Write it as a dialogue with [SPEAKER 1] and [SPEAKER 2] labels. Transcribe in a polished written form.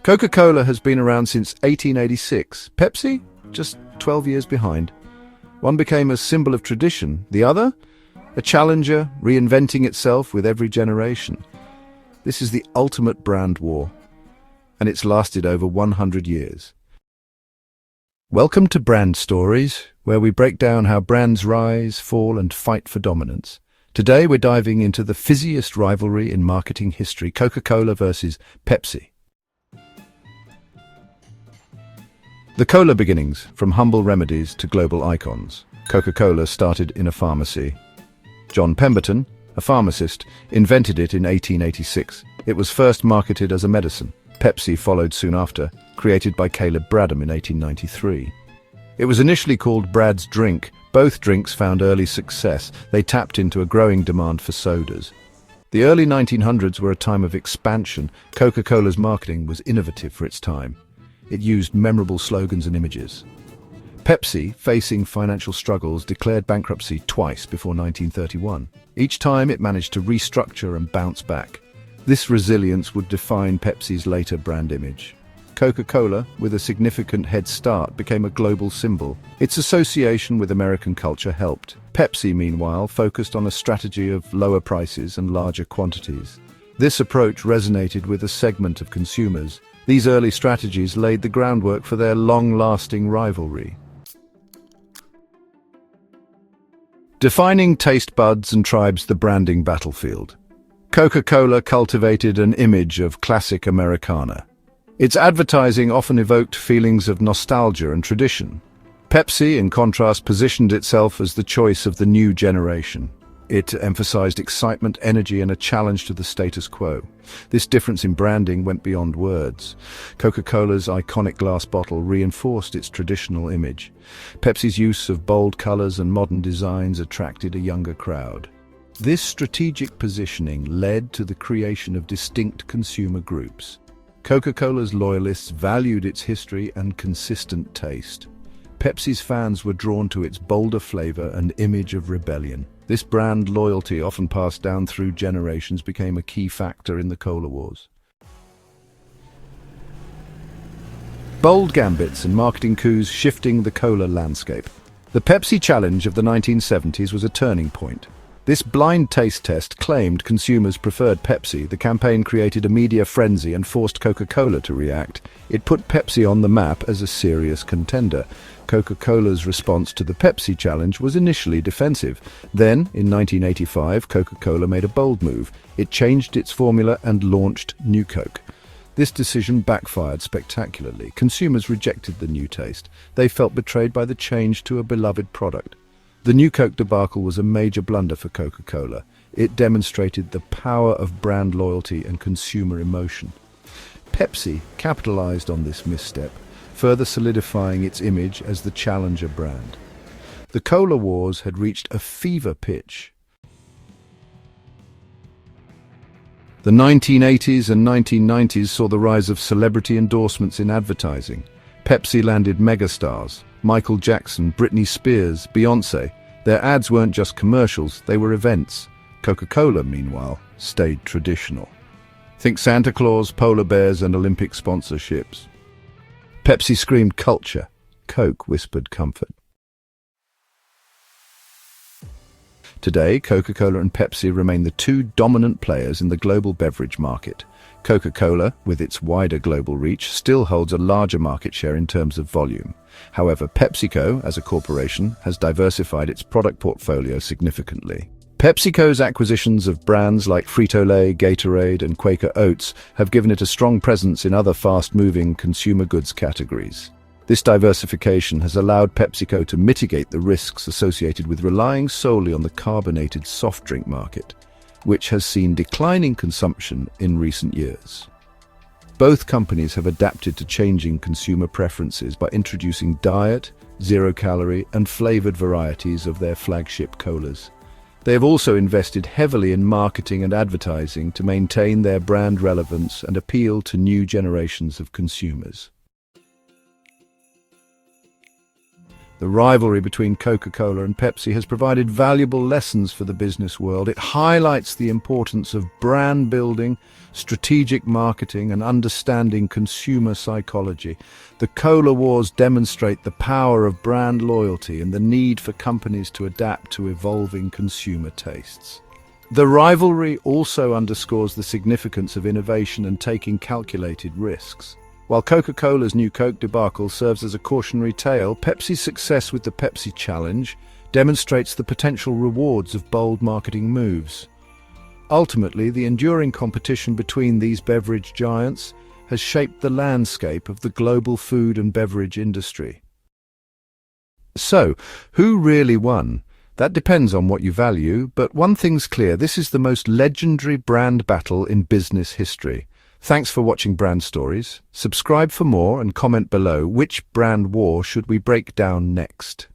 [SPEAKER 1] Coca-Cola has been around since 1886. Pepsi? Just 12 years behind. One became a symbol of tradition, the other? A challenger, reinventing itself with every generation. This is the ultimate brand war, and it's lasted over 100 years. Welcome to Brand Stories, where we break down how brands rise, fall, and fight for dominance. Today we're diving into the fizziest rivalry in marketing history, Coca-Cola versus Pepsi. The cola beginnings, from humble remedies to global icons. Coca-Cola started in a pharmacy. John Pemberton, a pharmacist, invented it in 1886. It was first marketed as a medicine. Pepsi followed soon after, created by Caleb Bradham in 1893. It was initially called Brad's Drink. Both drinks found early success. They tapped into a growing demand for sodas. The early 1900s were a time of expansion. Coca-Cola's marketing was innovative for its time. It used memorable slogans and images. Pepsi, facing financial struggles, declared bankruptcy twice before 1931. Each time it managed to restructure and bounce back. This resilience would define Pepsi's later brand image. Coca-Cola, with a significant head start, became a global symbol. Its association with American culture helped. Pepsi, meanwhile, focused on a strategy of lower prices and larger quantities. This approach resonated with a segment of consumers. These early strategies laid the groundwork for their long-lasting rivalry. Defining taste buds and tribes, the branding battlefield. Coca-Cola cultivated an image of classic Americana. Its advertising often evoked feelings of nostalgia and tradition. Pepsi, in contrast, positioned itself as the choice of the new generation. It emphasized excitement, energy, and a challenge to the status quo. This difference in branding went beyond words. Coca-Cola's iconic glass bottle reinforced its traditional image. Pepsi's use of bold colors and modern designs attracted a younger crowd. This strategic positioning led to the creation of distinct consumer groups. Coca-Cola's loyalists valued its history and consistent taste. Pepsi's fans were drawn to its bolder flavor and image of rebellion. This brand loyalty, often passed down through generations, became a key factor in the cola wars. Bold gambits and marketing coups shifting the cola landscape. The Pepsi challenge of the 1970s was a turning point. This blind taste test claimed consumers preferred Pepsi. The campaign created a media frenzy and forced Coca-Cola to react. It put Pepsi on the map as a serious contender. Coca-Cola's response to the Pepsi challenge was initially defensive. Then, in 1985, Coca-Cola made a bold move. It changed its formula and launched New Coke. This decision backfired spectacularly. Consumers rejected the new taste. They felt betrayed by the change to a beloved product. The New Coke debacle was a major blunder for Coca-Cola. It demonstrated the power of brand loyalty and consumer emotion. Pepsi capitalized on this misstep, further solidifying its image as the challenger brand. The cola wars had reached a fever pitch. The 1980s and 1990s saw the rise of celebrity endorsements in advertising. Pepsi landed megastars: Michael Jackson, Britney Spears, Beyoncé. Their ads weren't just commercials, they were events. Coca-Cola, meanwhile, stayed traditional. Think Santa Claus, polar bears, and Olympic sponsorships. Pepsi screamed culture. Coke whispered comfort. Today, Coca-Cola and Pepsi remain the two dominant players in the global beverage market. Coca-Cola, with its wider global reach, still holds a larger market share in terms of volume. However, PepsiCo, as a corporation, has diversified its product portfolio significantly. PepsiCo's acquisitions of brands like Frito-Lay, Gatorade, and Quaker Oats have given it a strong presence in other fast-moving consumer goods categories. This diversification has allowed PepsiCo to mitigate the risks associated with relying solely on the carbonated soft drink market, which has seen declining consumption in recent years. Both companies have adapted to changing consumer preferences by introducing diet, zero-calorie, and flavored varieties of their flagship colas. They have also invested heavily in marketing and advertising to maintain their brand relevance and appeal to new generations of consumers. The rivalry between Coca-Cola and Pepsi has provided valuable lessons for the business world. It highlights the importance of brand building, strategic marketing, and understanding consumer psychology. The Cola Wars demonstrate the power of brand loyalty and the need for companies to adapt to evolving consumer tastes. The rivalry also underscores the significance of innovation and taking calculated risks. While Coca-Cola's new Coke debacle serves as a cautionary tale, Pepsi's success with the Pepsi Challenge demonstrates the potential rewards of bold marketing moves. Ultimately, the enduring competition between these beverage giants has shaped the landscape of the global food and beverage industry. So, who really won? That depends on what you value, but one thing's clear: this is the most legendary brand battle in business history. Thanks for watching Brand Stories. Subscribe for more and comment below which brand war should we break down next.